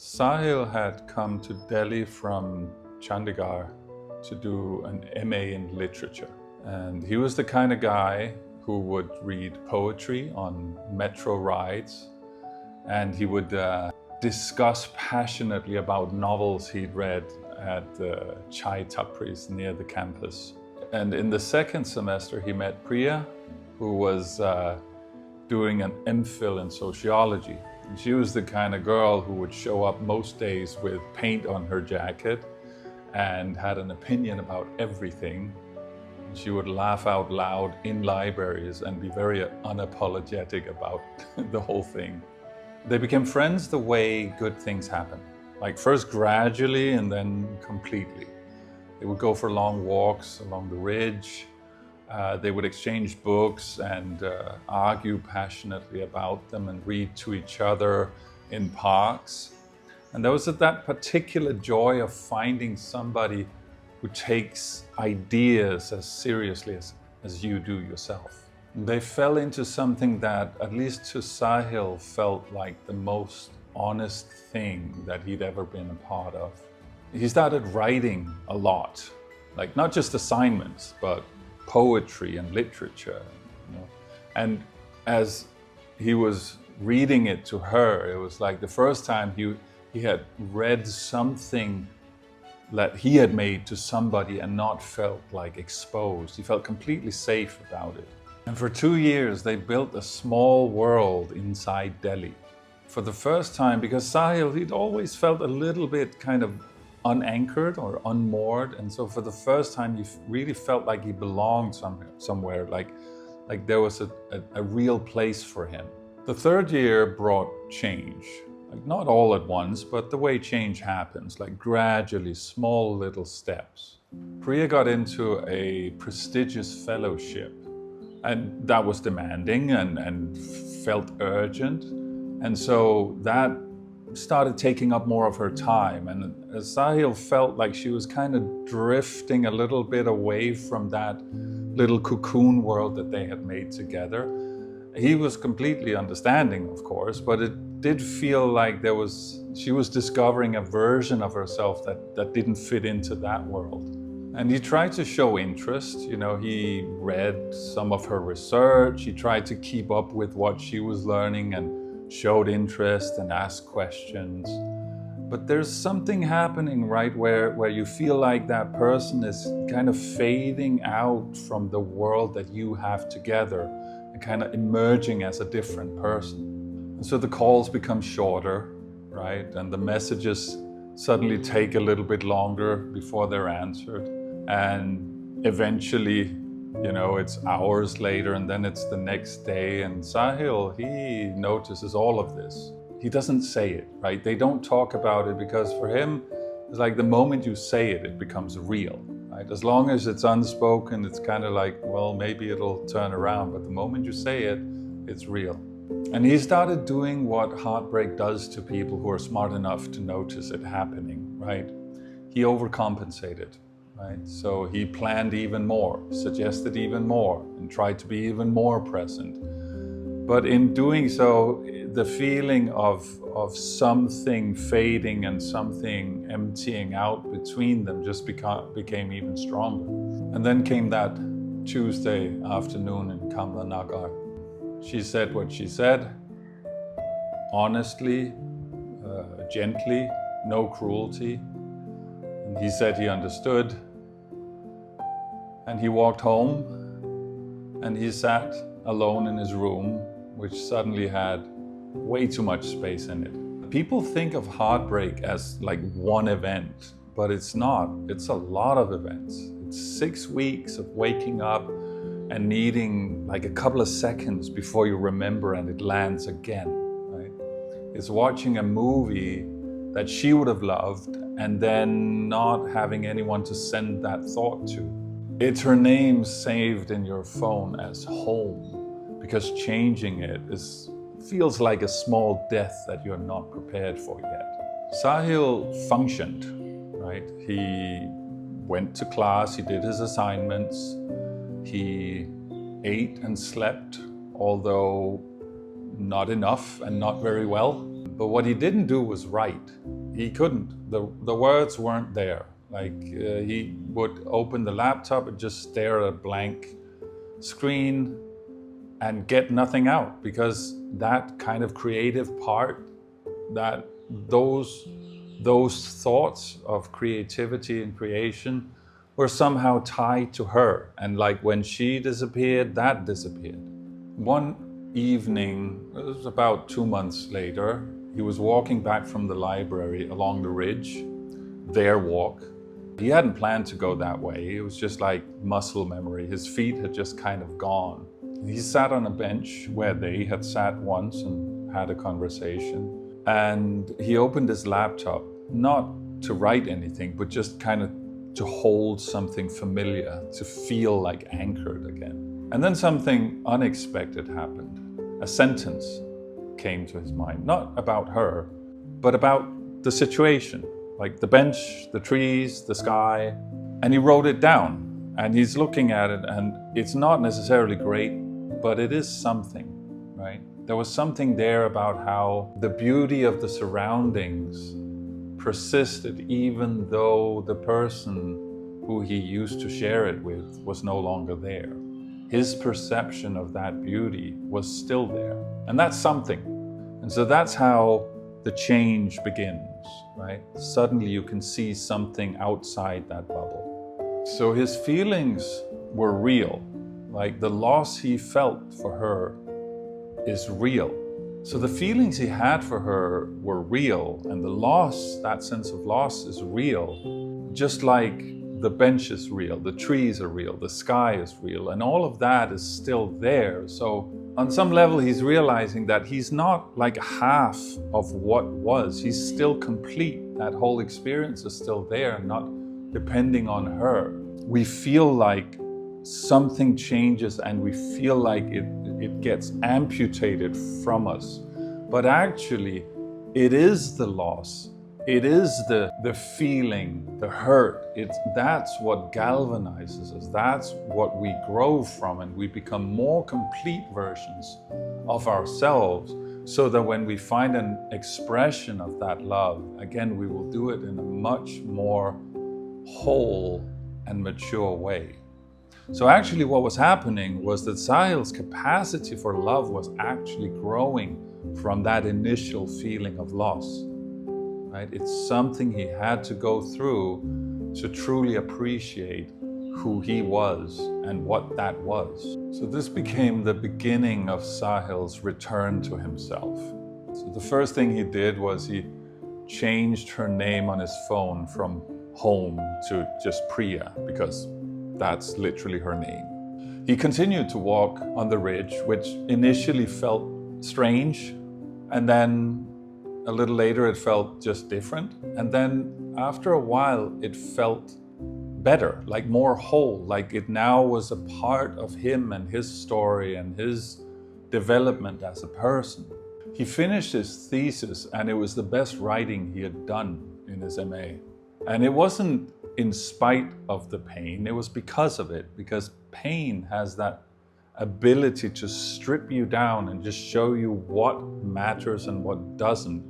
Sahil had come to Delhi from Chandigarh to do an MA in literature. And he was the kind of guy who would read poetry on metro rides, and he would discuss passionately about novels he'd read at the chai tapris near the campus. And in the second semester, he met Priya, who was doing an MPhil in sociology. And she was the kind of girl who would show up most days with paint on her jacket and had an opinion about everything. She would laugh out loud in libraries and be very unapologetic about the whole thing. They became friends the way good things happen. Like first gradually and then completely. They would go for long walks along the ridge. They would exchange books and argue passionately about them and read to each other in parks. And there was that particular joy of finding somebody who takes ideas as seriously as you do yourself. They fell into something that, at least to Sahil, felt like the most honest thing that he'd ever been a part of. He started writing a lot, like not just assignments, but poetry and literature. And as he was reading it to her, it was like the first time he had read something that he had made to somebody and not felt like exposed. He felt completely safe about it. And for 2 years, they built a small world inside Delhi. For the first time, because Sahil, he'd always felt a little bit kind of unanchored or unmoored. And so for the first time, he really felt like he belonged somewhere, like there was a real place for him. The third year brought change. Like not all at once, but the way change happens, like gradually, small little steps. Priya got into a prestigious fellowship, and that was demanding and felt urgent. And so that started taking up more of her time. And Sahil felt like she was kind of drifting a little bit away from that little cocoon world that they had made together. He was completely understanding, of course, but it did feel like she was discovering a version of herself that didn't fit into that world. And he tried to show interest. He read some of her research. He tried to keep up with what she was learning and showed interest and asked questions. But there's something happening, right, where you feel like that person is kind of fading out from the world that you have together and kind of emerging as a different person. And so the calls become shorter, right? And the messages suddenly take a little bit longer before they're answered. And eventually, it's hours later and then it's the next day. And Sahil, he notices all of this. He doesn't say it, right? They don't talk about it because for him, it's like the moment you say it, it becomes real, right? As long as it's unspoken, it's kind of like, well, maybe it'll turn around. But the moment you say it, it's real. And he started doing what heartbreak does to people who are smart enough to notice it happening, right? He overcompensated. Right? So he planned even more, suggested even more, and tried to be even more present. But in doing so, the feeling of something fading and something emptying out between them just became even stronger. And then came that Tuesday afternoon in Kamla Nagar. She said what she said, honestly, gently, no cruelty. And he said he understood. And he walked home and he sat alone in his room, which suddenly had way too much space in it. People think of heartbreak as like one event, but it's not. It's a lot of events. It's 6 weeks of waking up and needing like a couple of seconds before you remember and it lands again, right? It's watching a movie that she would have loved and then not having anyone to send that thought to. It's her name saved in your phone as home, because changing it feels like a small death that you're not prepared for yet. Sahil functioned, right? He went to class, he did his assignments, he ate and slept, although not enough and not very well. But what he didn't do was write. He couldn't. The words weren't there. He would open the laptop and just stare at a blank screen and get nothing out, because that kind of creative part, that those thoughts of creativity and creation were somehow tied to her. And like when she disappeared, that disappeared. One evening, it was about 2 months later, he was walking back from the library along the ridge, their walk. He hadn't planned to go that way. It was just like muscle memory. His feet had just kind of gone. He sat on a bench where they had sat once and had a conversation. And he opened his laptop, not to write anything, but just kind of to hold something familiar, to feel like anchored again. And then something unexpected happened. A sentence came to his mind, not about her, but about the situation, like the bench, the trees, the sky. And he wrote it down, and he's looking at it, and it's not necessarily great, but it is something, right? There was something there about how the beauty of the surroundings persisted even though the person who he used to share it with was no longer there. His perception of that beauty was still there, and that's something. And so that's how the change begins, right? Suddenly you can see something outside that bubble. So his feelings were real, like the loss he felt for her is real. So the feelings he had for her were real, and the loss, that sense of loss, is real. Just like the bench is real, the trees are real, the sky is real, and all of that is still there. So on some level, he's realizing that he's not like half of what was. He's still complete. That whole experience is still there, not depending on her. We feel like something changes and we feel like it gets amputated from us. But actually, it is the loss. It is the feeling, the hurt. That's what galvanizes us. That's what we grow from, and we become more complete versions of ourselves, so that when we find an expression of that love, again, we will do it in a much more whole and mature way. So actually what was happening was that Sahil's capacity for love was actually growing from that initial feeling of loss. Right? It's something he had to go through to truly appreciate who he was and what that was. So this became the beginning of Sahil's return to himself. So the first thing he did was he changed her name on his phone from Home to just Priya, because that's literally her name. He continued to walk on the ridge, which initially felt strange, and then a little later it felt just different. And then after a while it felt better, like more whole, like it now was a part of him and his story and his development as a person. He finished his thesis, and it was the best writing he had done in his MA. And it wasn't in spite of the pain, it was because of it, because pain has that ability to strip you down and just show you what matters and what doesn't.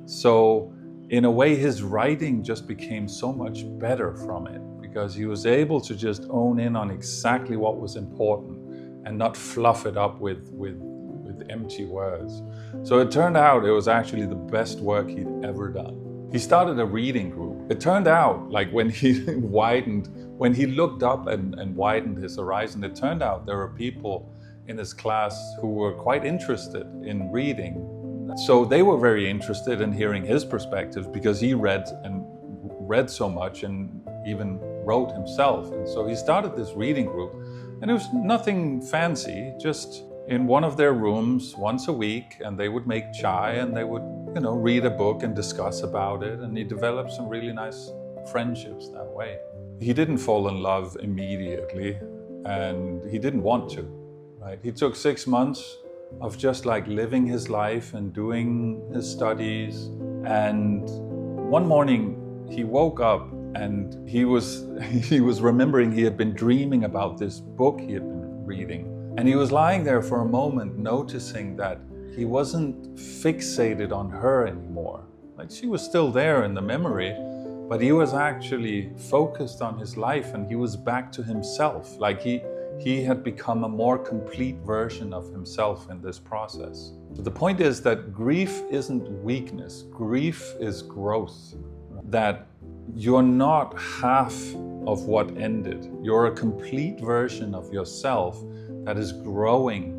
So in a way, his writing just became so much better from it, because he was able to just own in on exactly what was important and not fluff it up with empty words. So it turned out it was actually the best work he'd ever done. He started a reading group. It turned out, like when he when he looked up and widened his horizon, it turned out there were people in his class who were quite interested in reading. So they were very interested in hearing his perspectives, because he read so much and even wrote himself. And so he started this reading group, and it was nothing fancy, just in one of their rooms once a week, and they would make chai and they would, read a book and discuss about it. And he developed some really nice friendships that way. He didn't fall in love immediately, and he didn't want to, right? He took 6 months of just like living his life and doing his studies. And one morning he woke up and he was remembering he had been dreaming about this book he had been reading. And he was lying there for a moment, noticing that he wasn't fixated on her anymore. Like, she was still there in the memory, but he was actually focused on his life, and he was back to himself. Like, he had become a more complete version of himself in this process. But the point is that grief isn't weakness. Grief is growth. That you're not half of what ended. You're a complete version of yourself that is growing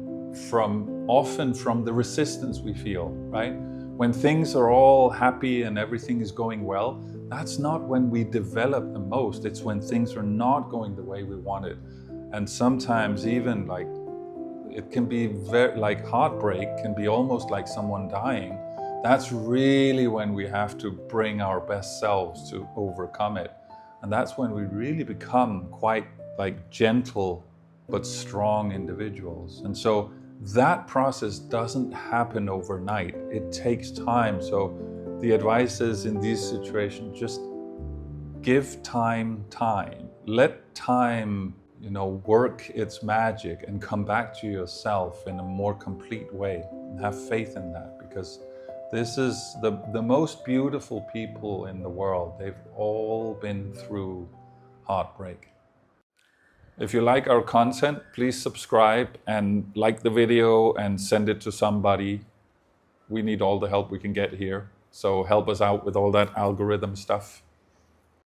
often from the resistance we feel, right? When things are all happy and everything is going well, that's not when we develop the most. It's when things are not going the way we wanted. And sometimes even like, it can be very, like heartbreak can be almost like someone dying. That's really when we have to bring our best selves to overcome it. And that's when we really become quite like gentle but strong individuals. And so that process doesn't happen overnight. It takes time. So the advice is, in these situations, just give time. Let time, work its magic and come back to yourself in a more complete way. And have faith in that, because this is the most beautiful people in the world. They've all been through heartbreak. If you like our content, please subscribe and like the video and send it to somebody. We need all the help we can get here. So help us out with all that algorithm stuff.